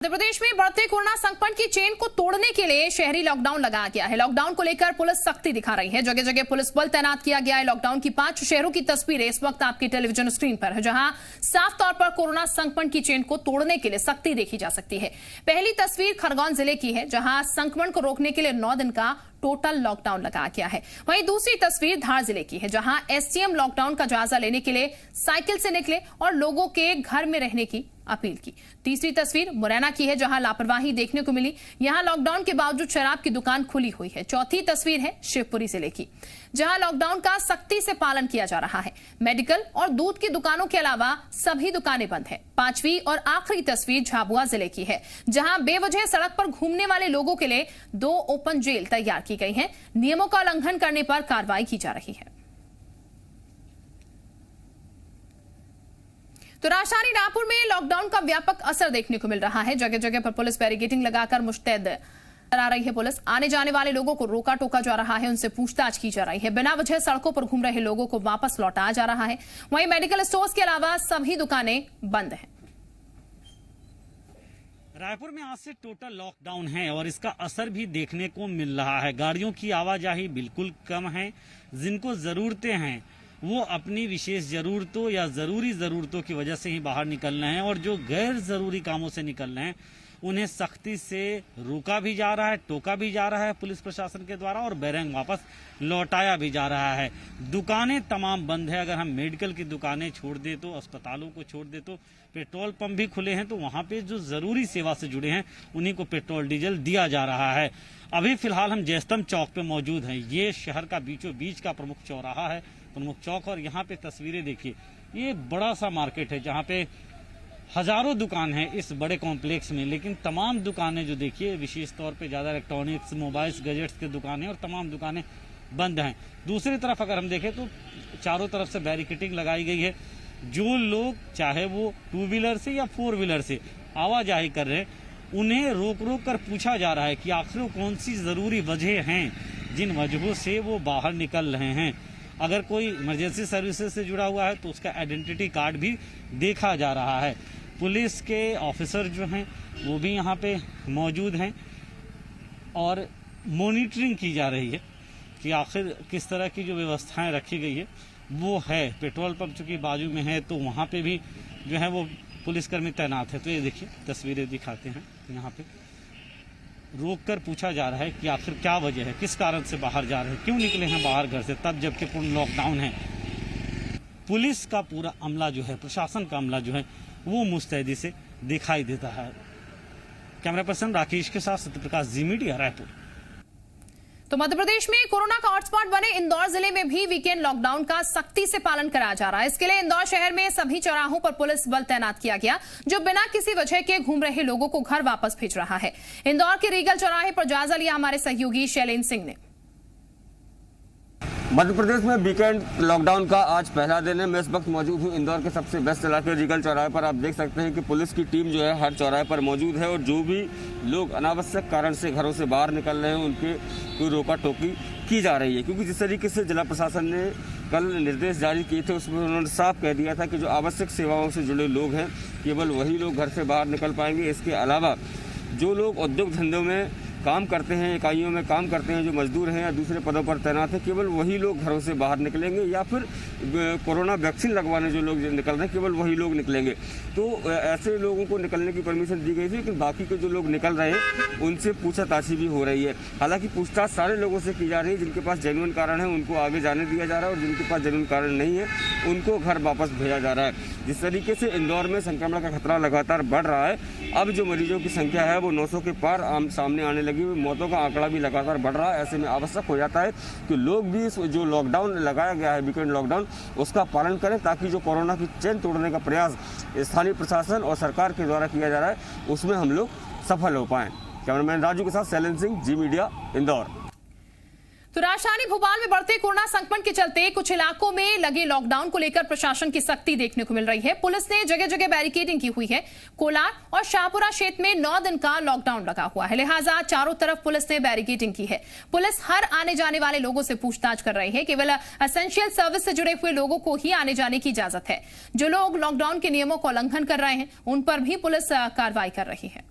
मध्य प्रदेश में बढ़ते कोरोना संक्रमण की चेन को तोड़ने के लिए शहरी लॉकडाउन लगाया गया है। लॉकडाउन को लेकर पुलिस सख्ती दिखा रही है। जगह जगह पुलिस बल तैनात किया गया है। लॉकडाउन की 5 शहरों की तस्वीरें इस वक्त आपकी टेलीविजन स्क्रीन पर है, जहां साफ तौर पर कोरोना संक्रमण की चेन को तोड़ने के लिए सख्ती देखी जा सकती है। पहली तस्वीर खरगोन जिले की है, जहां संक्रमण को रोकने के लिए 9 दिन का टोटल लॉकडाउन लगाया गया है। वहीं दूसरी तस्वीर धार जिले की है, जहां एसडीएम लॉकडाउन का जायजा लेने के लिए साइकिल से निकले और लोगों के घर में रहने की अपील की। तीसरी तस्वीर मुरैना की है, जहां लापरवाही देखने को मिली। यहां लॉकडाउन के बावजूद शराब की दुकान खुली हुई है। चौथी तस्वीर है शिवपुरी जिले की, जहां लॉकडाउन का सख्ती से पालन किया जा रहा है। मेडिकल और दूध की दुकानों के अलावा सभी दुकानें बंद हैं। पांचवी और आखिरी तस्वीर झाबुआ जिले की है, जहां बेवजह सड़क पर घूमने वाले लोगों के लिए 2 ओपन जेल तैयार की गई हैं। नियमों का उल्लंघन करने पर कार्रवाई की जा रही है। तो राजधानी रायपुर में लॉकडाउन का व्यापक असर देखने को मिल रहा है। जगह जगह पर पुलिस बैरिकेडिंग लगाकर मुस्तैद आ रही है। पुलिस आने जाने वाले लोगों को रोका टोका जा रहा है, उनसे पूछताछ की जा रही है। बिना वजह सड़कों पर घूम रहे लोगों को वापस लौटाया जा रहा है। वहीं मेडिकल स्टोर्स के अलावा सभी दुकानें बंद हैं। रायपुर में आज से टोटल लॉकडाउन है और इसका असर भी देखने को मिल रहा है। गाड़ियों की आवाजाही बिल्कुल कम है। जिनको जरूरतें हैं वो अपनी विशेष जरूरतों या जरूरी जरूरतों की वजह से ही बाहर निकल रहे हैं, और जो गैर जरूरी कामों से निकल रहे हैं उन्हें सख्ती से रोका भी जा रहा है, टोका भी जा रहा है पुलिस प्रशासन के द्वारा, और बैरंग वापस लौटाया भी जा रहा है। दुकानें तमाम बंद है। अगर हम मेडिकल की दुकानें छोड़ दे तो, अस्पतालों को छोड़ दे तो, पेट्रोल पंप भी खुले हैं, तो वहां पे जो जरूरी सेवा से जुड़े हैं उन्हीं को पेट्रोल डीजल दिया जा रहा है। अभी फिलहाल हम जयस्तंभ चौक पे मौजूद हैं। ये शहर का बीचों बीच का प्रमुख चौराहा है, प्रमुख चौक, और यहाँ पे तस्वीरें देखिए। ये बड़ा सा मार्केट है जहाँ पे हजारों दुकान है इस बड़े कॉम्प्लेक्स में, लेकिन तमाम दुकानें जो देखिए विशेष तौर पे ज्यादा इलेक्ट्रॉनिक्स, मोबाइल्स, गैजेट्स की दुकानें और तमाम दुकानें बंद हैं। दूसरी तरफ अगर हम देखें तो चारों तरफ से बैरिकेडिंग लगाई गई है। जो लोग चाहे वो 2 व्हीलर से या 4 व्हीलर से आवाजाही कर रहे हैं, उन्हें रोक रोक कर पूछा जा रहा है कि आखिर कौन सी जरूरी वजह हैं जिन वजहों से वो बाहर निकल रहे हैं। अगर कोई इमरजेंसी सर्विसेज से जुड़ा हुआ है तो उसका आइडेंटिटी कार्ड भी देखा जा रहा है। पुलिस के ऑफिसर जो हैं वो भी यहाँ पे मौजूद हैं और मॉनिटरिंग की जा रही है कि आखिर किस तरह की जो व्यवस्थाएं रखी गई है वो है। पेट्रोल पंप चूंकि बाजू में है तो वहाँ पे भी जो है वो पुलिसकर्मी तैनात है। तो ये देखिए तस्वीरें दिखाते हैं। यहाँ पे रोक कर पूछा जा रहा है कि आखिर क्या वजह है, किस कारण से बाहर जा रहे हैं, क्यों निकले हैं बाहर घर से, तब जबकि पूर्ण लॉकडाउन है। पुलिस का पूरा अमला जो है, प्रशासन का अमला जो है वो मुस्तैदी से दिखाई देता है। कैमरा पर्सन राकेश के साथ सत्यप्रकाश, जी मीडिया, रायपुर। तो मध्य प्रदेश में कोरोना का हॉटस्पॉट बने इंदौर जिले में भी वीकेंड लॉकडाउन का सख्ती से पालन कराया जा रहा है। इसके लिए इंदौर शहर में सभी चौराहों पर पुलिस बल तैनात किया गया, जो बिना किसी वजह के घूम रहे लोगों को घर वापस भेज रहा है। इंदौर के रीगल चौराहे पर जायजा लिया हमारे सहयोगी शैलेंद्र सिंह ने। मध्य प्रदेश में वीकेंड लॉकडाउन का आज पहला दिन है। मैं इस वक्त मौजूद हूँ इंदौर के सबसे बेस्ट इलाके रीगल चौराहे पर। आप देख सकते हैं कि पुलिस की टीम जो है हर चौराहे पर मौजूद है, और जो भी लोग अनावश्यक कारण से घरों से बाहर निकल रहे हैं उनके कोई रोका टोकी की जा रही है। क्योंकि जिस तरीके से जिला प्रशासन ने कल निर्देश जारी किए थे उसमें उन्होंने साफ कह दिया था कि जो आवश्यक सेवाओं से जुड़े लोग हैं केवल वही लोग घर से बाहर निकल पाएंगे। इसके अलावा जो लोग उद्योग धंधों में काम करते हैं, इकाइयों में काम करते हैं, जो मजदूर हैं या दूसरे पदों पर तैनात हैं, केवल वही लोग घरों से बाहर निकलेंगे, या फिर कोरोना वैक्सीन लगवाने जो लोग निकल रहे हैं केवल वही लोग निकलेंगे। तो ऐसे लोगों को निकलने की परमिशन दी गई थी, लेकिन बाकी के जो लोग निकल रहे हैं उनसे पूछताछ भी हो रही है। हालांकि पूछताछ सारे लोगों से की जा रही है। जिनके पास जेन्युइन कारण है उनको आगे जाने दिया जा रहा है, और जिनके पास जेन्युइन कारण नहीं है उनको घर वापस भेजा जा रहा है। जिस तरीके से इंदौर में संक्रमण का खतरा लगातार बढ़ रहा है, अब जो मरीजों की संख्या है वो 900 के पार सामने आने लगी हुई, मौतों का आंकड़ा भी लगातार बढ़ रहा है। ऐसे में आवश्यक हो जाता है कि लोग भी जो लॉकडाउन लगाया गया है, वीकेंड लॉकडाउन, उसका पालन करें, ताकि जो कोरोना की चेन तोड़ने का प्रयास स्थानीय प्रशासन और सरकार के द्वारा किया जा रहा है उसमें हम लोग सफल हो पाएं। कैमरामैन राजू के साथ शैलेंद्र सिंह, जी मीडिया, इंदौर। तो राजधानी भोपाल में बढ़ते कोरोना संक्रमण के चलते कुछ इलाकों में लगे लॉकडाउन को लेकर प्रशासन की सख्ती देखने को मिल रही है। पुलिस ने जगह जगह बैरिकेडिंग की हुई है। कोलार और शाहपुरा क्षेत्र में 9 दिन का लॉकडाउन लगा हुआ है, लिहाजा चारों तरफ पुलिस ने बैरिकेडिंग की है। पुलिस हर आने जाने वाले लोगों से पूछताछ कर रही है। केवल एसेंशियल सर्विस से जुड़े हुए लोगों को ही आने जाने की इजाजत है। जो लोग लॉकडाउन के नियमों का उल्लंघन कर रहे हैं उन पर भी पुलिस कार्रवाई कर रही है।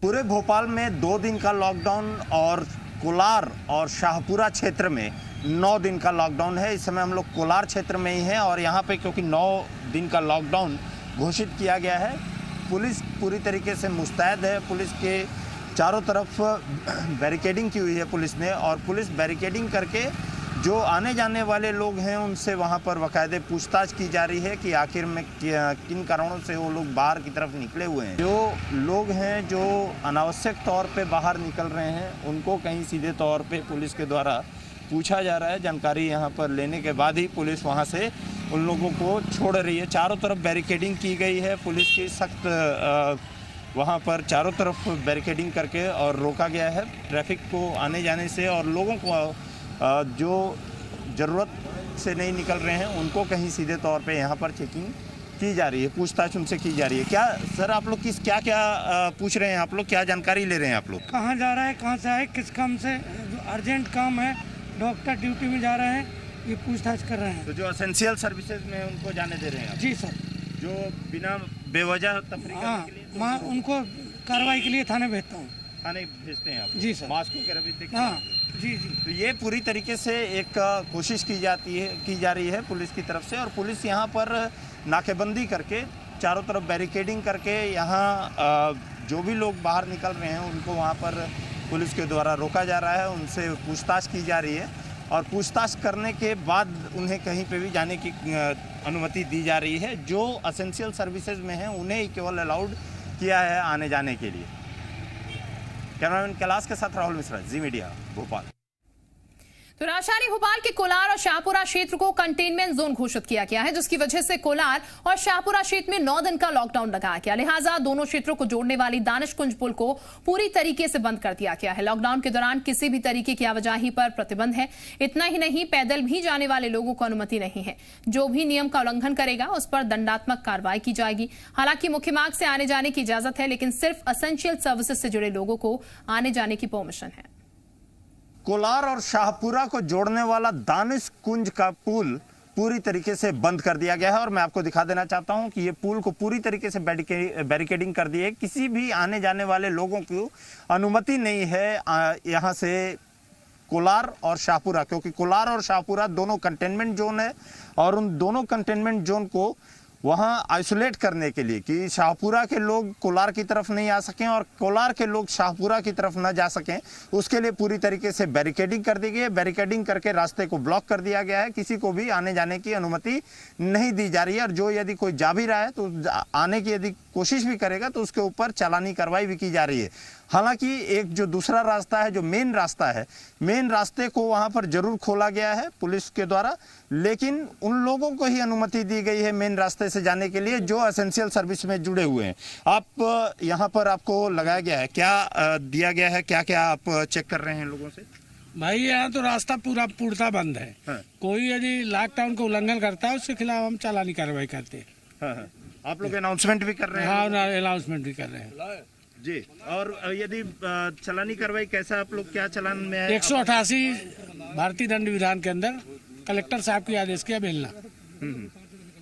पूरे भोपाल में 2 दिन का लॉकडाउन और कोलार और शाहपुरा क्षेत्र में 9 दिन का लॉकडाउन है। इस समय हम लोग कोलार क्षेत्र में ही हैं और यहाँ पे क्योंकि 9 दिन का लॉकडाउन घोषित किया गया है, पुलिस पूरी तरीके से मुस्तैद है। पुलिस के चारों तरफ बैरिकेडिंग की हुई है पुलिस ने, और पुलिस बैरिकेडिंग करके जो आने जाने वाले लोग हैं उनसे वहाँ पर बाकायदे पूछताछ की जा रही है कि आखिर में किन कारणों से वो लोग बाहर की तरफ निकले हुए हैं। जो लोग हैं जो अनावश्यक तौर पे बाहर निकल रहे हैं उनको कहीं सीधे तौर पे पुलिस के द्वारा पूछा जा रहा है। जानकारी यहाँ पर लेने के बाद ही पुलिस वहाँ से उन लोगों को छोड़ रही है। चारों तरफ बैरिकेडिंग की गई है पुलिस की सख्त, वहाँ पर चारों तरफ बैरिकेडिंग करके और रोका गया है ट्रैफिक को आने जाने से, और लोगों को जो ज़रूरत से नहीं निकल रहे हैं उनको कहीं सीधे तौर पे यहाँ पर चेकिंग की जा रही है, पूछताछ उनसे की जा रही है। क्या सर आप लोग क्या क्या पूछ रहे हैं, आप लोग क्या जानकारी ले रहे हैं? आप लोग कहाँ जा रहा है, कहाँ से आए, किस काम से, अर्जेंट काम है, डॉक्टर ड्यूटी में जा रहे हैं, ये पूछताछ कर रहे हैं। तो जो एसेंशियल सर्विसेज में उनको जाने दे रहे हैं? जी सर। जो बिना बेवजह तफरीक हाँ, मैं उनको कार्रवाई के लिए थाने भेजता हूँ। थाने भेजते हैं आप? जी सर। मास्क वगैरह भी देखते हाँ हैं? जी जी। तो ये पूरी तरीके से एक कोशिश की जा रही है पुलिस की तरफ से, और पुलिस यहाँ पर नाकेबंदी करके चारों तरफ बैरिकेडिंग करके यहाँ जो भी लोग बाहर निकल रहे हैं उनको वहाँ पर पुलिस के द्वारा रोका जा रहा है, उनसे पूछताछ की जा रही है, और पूछताछ करने के बाद उन्हें कहीं पे भी जाने की अनुमति दी जा रही है। जो एसेंशियल सर्विसेज में हैं उन्हें ही केवल अलाउड किया है आने जाने के लिए। कैमरामैन कैलाश के साथ राहुल मिश्रा, जी मीडिया, भोपाल। तो राजधानी भोपाल के कोलार और शाहपुरा क्षेत्र को कंटेनमेंट जोन घोषित किया गया है, जिसकी वजह से कोलार और शाहपुरा क्षेत्र में 9 दिन का लॉकडाउन लगाया गया। लिहाजा दोनों क्षेत्रों को जोड़ने वाली दानिशकुंज पुल को पूरी तरीके से बंद कर दिया गया है। लॉकडाउन के दौरान किसी भी तरीके की आवाजाही पर प्रतिबंध है। इतना ही नहीं, पैदल भी जाने वाले लोगों को अनुमति नहीं है। जो भी नियम का उल्लंघन करेगा उस पर दंडात्मक कार्रवाई की जाएगी। हालांकि मुख्य मार्ग से आने जाने की इजाजत है, लेकिन सिर्फ एसेंशियल सर्विसेज से जुड़े लोगों को आने जाने की परमिशन है। कोलार और शाहपुरा को जोड़ने वाला दानिशकुंज का पुल पूरी तरीके से बंद कर दिया गया है, और मैं आपको दिखा देना चाहता हूं कि ये पुल को पूरी तरीके से बैरिकेडिंग कर दी है। किसी भी आने जाने वाले लोगों को अनुमति नहीं है यहां से कोलार और शाहपुरा, क्योंकि कोलार और शाहपुरा दोनों कंटेनमेंट जोन है, और उन दोनों कंटेनमेंट जोन को वहाँ आइसोलेट करने के लिए कि शाहपुरा के लोग कोलार की तरफ नहीं आ सकें और कोलार के लोग शाहपुरा की तरफ न जा सकें, उसके लिए पूरी तरीके से बैरिकेडिंग कर दी गई है। बैरिकेडिंग करके रास्ते को ब्लॉक कर दिया गया है, किसी को भी आने जाने की अनुमति नहीं दी जा रही है। और जो यदि कोई जा भी रहा है तो आने की यदि कोशिश भी करेगा तो उसके ऊपर चालानी कार्रवाई भी की जा रही है। हालांकि एक जो दूसरा रास्ता है, जो मेन रास्ता है, मेन रास्ते को वहां पर जरूर खोला गया है पुलिस के द्वारा, लेकिन उन लोगों को ही अनुमति दी गई है मेन रास्ते से जाने के लिए जो एसेंशियल सर्विस में जुड़े हुए हैं। आप यहाँ पर आपको लगाया गया है, क्या दिया गया है, क्या क्या आप चेक कर रहे हैं लोगों से? भाई यहाँ तो रास्ता पूरा पूर्णतः बंद है। हाँ। कोई यदि लॉकडाउन का उल्लंघन करता है उसके खिलाफ हम चालानी कार्रवाई करते हैं। हाँ। आप लोग अनाउंसमेंट भी कर रहे हैं? हाँ, अनाउंसमेंट भी कर रहे हैं जी। और यदि चालानी कार्रवाई कैसा, आप लोग क्या चालान में है? 188 भारतीय दंड विधान के अंदर कलेक्टर साहब के आदेश किया मिलना,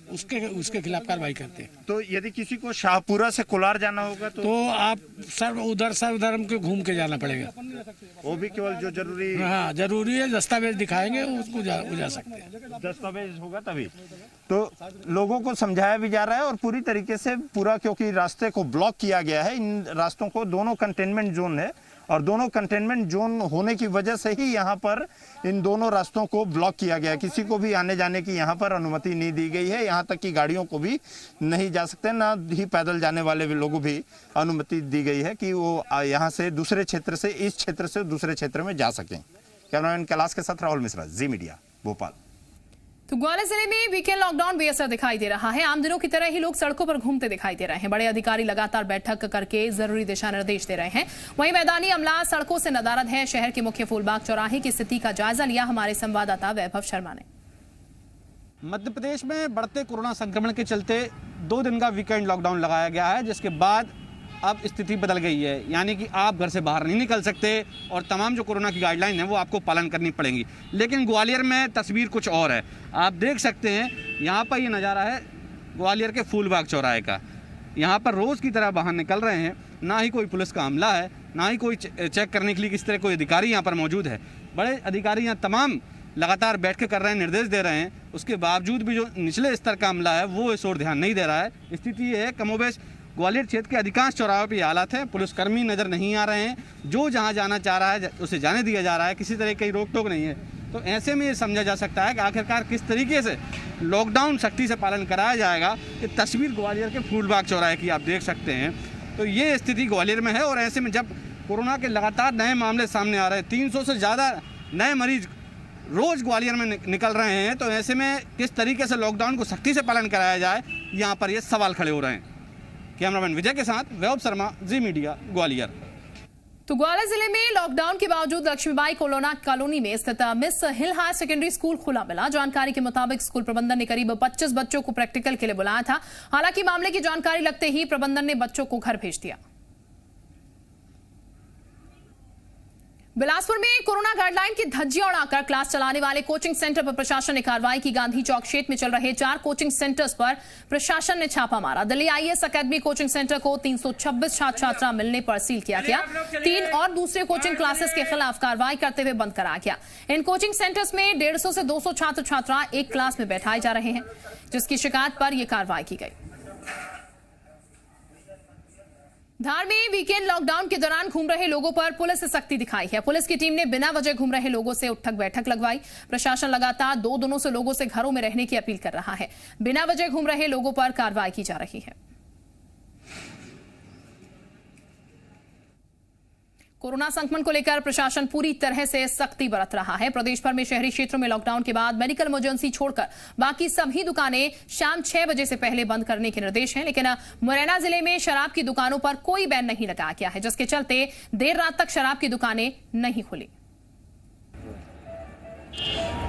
उसके खिलाफ कार्रवाई करते हैं। तो यदि किसी को शाहपुरा से कोलार जाना होगा तो आप सर उधर हमको घूम के जाना पड़ेगा। वो भी केवल जो जरूरी, हाँ जरूरी है, दस्तावेज दिखाएंगे उसको जा सकते हैं। दस्तावेज होगा तभी। तो लोगों को समझाया भी जा रहा है, और पूरी तरीके से पूरा, क्योंकि रास्ते को ब्लॉक किया गया है, इन रास्तों को, दोनों कंटेनमेंट जोन है, और दोनों कंटेनमेंट जोन होने की वजह से ही यहाँ पर इन दोनों रास्तों को ब्लॉक किया गया है। किसी को भी आने जाने की यहाँ पर अनुमति नहीं दी गई है, यहाँ तक कि गाड़ियों को भी नहीं जा सकते, ना ही पैदल जाने वाले लोगों भी अनुमति दी गई है कि वो यहाँ से दूसरे क्षेत्र से, इस क्षेत्र से दूसरे क्षेत्र में जा सकें। कैमरामैन कैलाश के साथ राहुल मिश्रा, जी मीडिया, भोपाल। तो ग्वालियर जिले में वीकेंड लॉकडाउन बेअसर दिखाई दे रहा है। आम दिनों की तरह ही लोग सड़कों पर घूमते दिखाई दे रहे हैं। बड़े अधिकारी लगातार बैठक करके जरूरी दिशा निर्देश दे रहे हैं। वहीं मैदानी अमला सड़कों से नदारद है। शहर के मुख्य फूलबाग चौराहे की स्थिति का जायजा लिया हमारे संवाददाता वैभव शर्मा ने। मध्य प्रदेश में बढ़ते कोरोना संक्रमण के चलते 2 दिन का वीकेंड लॉकडाउन लगाया गया है, जिसके बाद अब स्थिति बदल गई है। यानी कि आप घर से बाहर नहीं निकल सकते और तमाम जो कोरोना की गाइडलाइन है वो आपको पालन करनी पड़ेंगी। लेकिन ग्वालियर में तस्वीर कुछ और है। आप देख सकते हैं यहाँ पर ये नज़ारा है ग्वालियर के फूलबाग चौराहे का। यहाँ पर रोज़ की तरह बाहर निकल रहे हैं। ना ही कोई पुलिस का अमला है, ना ही कोई चेक करने के लिए किसी तरह कोई अधिकारी यहाँ पर मौजूद है। बड़े अधिकारी यहाँ तमाम लगातार बैठ के कर रहे हैं, निर्देश दे रहे हैं, उसके बावजूद भी जो निचले स्तर का अमला है वो इस ओर ध्यान नहीं दे रहा है। स्थिति ये है, कमोबेश ग्वालियर क्षेत्र के अधिकांश चौराहों पर ये हालात है। पुलिसकर्मी नज़र नहीं आ रहे हैं, जो जहाँ जाना चाह रहा है उसे जाने दिया जा रहा है, किसी तरह की रोक टोक नहीं है। तो ऐसे में ये समझा जा सकता है कि आखिरकार किस तरीके से लॉकडाउन सख्ती से पालन कराया जाएगा। ये तस्वीर ग्वालियर के फूलबाग चौराहे की आप देख सकते हैं। तो ये स्थिति ग्वालियर में है और ऐसे में जब कोरोना के लगातार नए मामले सामने आ रहे हैं, 300 से ज़्यादा नए मरीज रोज़ ग्वालियर में निकल रहे हैं, तो ऐसे में किस तरीके से लॉकडाउन को सख्ती से पालन कराया जाए, यहाँ पर ये सवाल खड़े हो रहे हैं। कैमरामैन विजय के साथ वैभव शर्मा, जी मीडिया, ग्वालियर। तो ग्वालियर जिले में लॉकडाउन के बावजूद लक्ष्मीबाई कॉलोनी में स्थित मिस हिल हायर सेकेंडरी स्कूल खुला मिला। जानकारी के मुताबिक स्कूल प्रबंधन ने करीब 25 बच्चों को प्रैक्टिकल के लिए बुलाया था। हालांकि मामले की जानकारी लगते ही प्रबंधन ने बच्चों को घर भेज दिया। बिलासपुर में कोरोना गाइडलाइन की धज्जियां उड़ाकर क्लास चलाने वाले कोचिंग सेंटर पर प्रशासन ने कार्रवाई की। गांधी चौक क्षेत्र में चल रहे 4 कोचिंग सेंटर्स पर प्रशासन ने छापा मारा। Delhi IAS academy coaching centre को 326 छात्र छात्रा मिलने पर सील किया गया। 3 और दूसरे कोचिंग क्लासेस के खिलाफ कार्रवाई करते हुए बंद कराया गया। इन कोचिंग सेंटर्स में 150 से 200 छात्र छात्रा एक क्लास में बैठाए जा रहे हैं, जिसकी शिकायत पर यह कार्रवाई की गई। धार में वीकेंड लॉकडाउन के दौरान घूम रहे लोगों पर पुलिस ने सख्ती दिखाई है। पुलिस की टीम ने बिना वजह घूम रहे लोगों से उठक बैठक लगवाई। प्रशासन लगातार 2 दिनों से लोगों से घरों में रहने की अपील कर रहा है। बिना वजह घूम रहे लोगों पर कार्रवाई की जा रही है। कोरोना संक्रमण को लेकर प्रशासन पूरी तरह से सख्ती बरत रहा है। प्रदेश भर में शहरी क्षेत्रों में लॉकडाउन के बाद मेडिकल इमरजेंसी छोड़कर बाकी सभी दुकानें शाम 6 बजे से पहले बंद करने के निर्देश हैं। लेकिन मुरैना जिले में शराब की दुकानों पर कोई बैन नहीं लगाया गया है, जिसके चलते देर रात तक शराब की दुकानें नहीं खुली।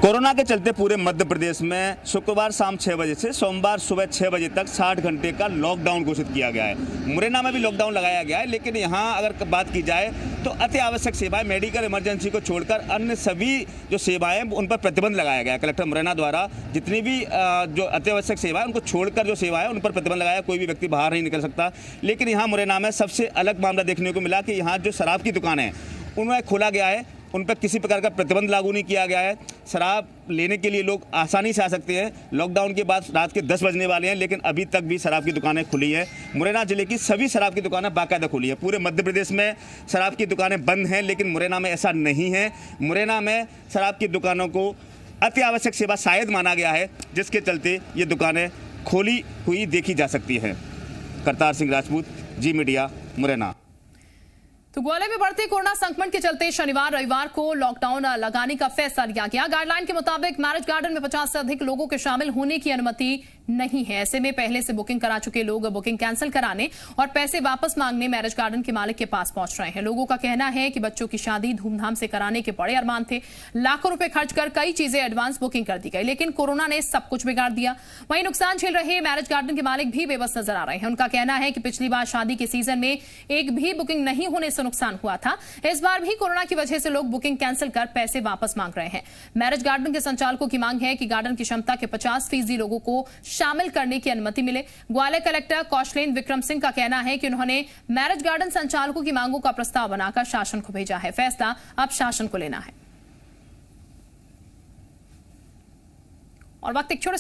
कोरोना के चलते पूरे मध्य प्रदेश में शुक्रवार शाम 6 बजे से सोमवार सुबह 6 बजे तक 60 घंटे का लॉकडाउन घोषित किया गया है। मुरैना में भी लॉकडाउन लगाया गया है, लेकिन यहाँ अगर बात की जाए तो अति आवश्यक सेवाएं, मेडिकल इमरजेंसी को छोड़कर अन्य सभी जो सेवाएं उन पर प्रतिबंध लगाया गया है। कलेक्टर मुरैना द्वारा जितनी भी जो अति आवश्यक सेवाएं उनको छोड़कर जो सेवाएं उन पर प्रतिबंध लगाया, कोई भी व्यक्ति बाहर नहीं निकल सकता। लेकिन यहाँ मुरैना में सबसे अलग मामला देखने को मिला कि यहाँ जो शराब की दुकान है उन्हें खोला गया है, उन पर किसी प्रकार का प्रतिबंध लागू नहीं किया गया है। शराब लेने के लिए लोग आसानी से आ सकते हैं। लॉकडाउन के बाद रात के 10 बजने वाले हैं, लेकिन अभी तक भी शराब की दुकानें खुली हैं। मुरैना जिले की सभी शराब की दुकानें बाकायदा खुली हैं। पूरे मध्य प्रदेश में शराब की दुकानें बंद हैं, लेकिन मुरैना में ऐसा नहीं है। मुरैना में शराब की दुकानों को अति आवश्यक सेवा शायद माना गया है, जिसके चलते ये दुकानें खोली हुई देखी जा सकती हैं। करतार सिंह राजपूत, जी मीडिया, मुरैना। तो ग्वालियर में बढ़ते कोरोना संक्रमण के चलते शनिवार रविवार को लॉकडाउन लगाने का फैसला लिया गया। गाइडलाइन के मुताबिक मैरिज गार्डन में 50 से अधिक लोगों के शामिल होने की अनुमति नहीं है। ऐसे में पहले से बुकिंग करा चुके लोग बुकिंग कैंसिल कराने और पैसे वापस मांगने मैरिज गार्डन के मालिक के पास पहुंच रहे हैं। लोगों का कहना है कि बच्चों की शादी धूमधाम से कराने के बड़े अरमान थे। लाखों रुपए खर्च कर कई चीजें एडवांस बुकिंग कर दी गई, लेकिन कोरोना ने सब कुछ बिगाड़ दिया। वहीं नुकसान झेल रहे मैरिज गार्डन के मालिक भी बेबस नजर आ रहे हैं। उनका कहना है कि पिछली बार शादी के सीजन में एक भी बुकिंग नहीं होने से नुकसान हुआ था। इस बार भी कोरोना की वजह से लोग बुकिंग कैंसिल कर पैसे वापस मांग रहे हैं। मैरिज गार्डन के संचालकों की मांग है कि गार्डन की क्षमता के 50% लोगों को शामिल करने की अनुमति मिले। ग्वालियर कलेक्टर कौशलेंद्र विक्रम सिंह का कहना है कि उन्होंने मैरिज गार्डन संचालकों की मांगों का प्रस्ताव बनाकर शासन को भेजा है। फैसला अब शासन को लेना है। और वक्त एक छोटे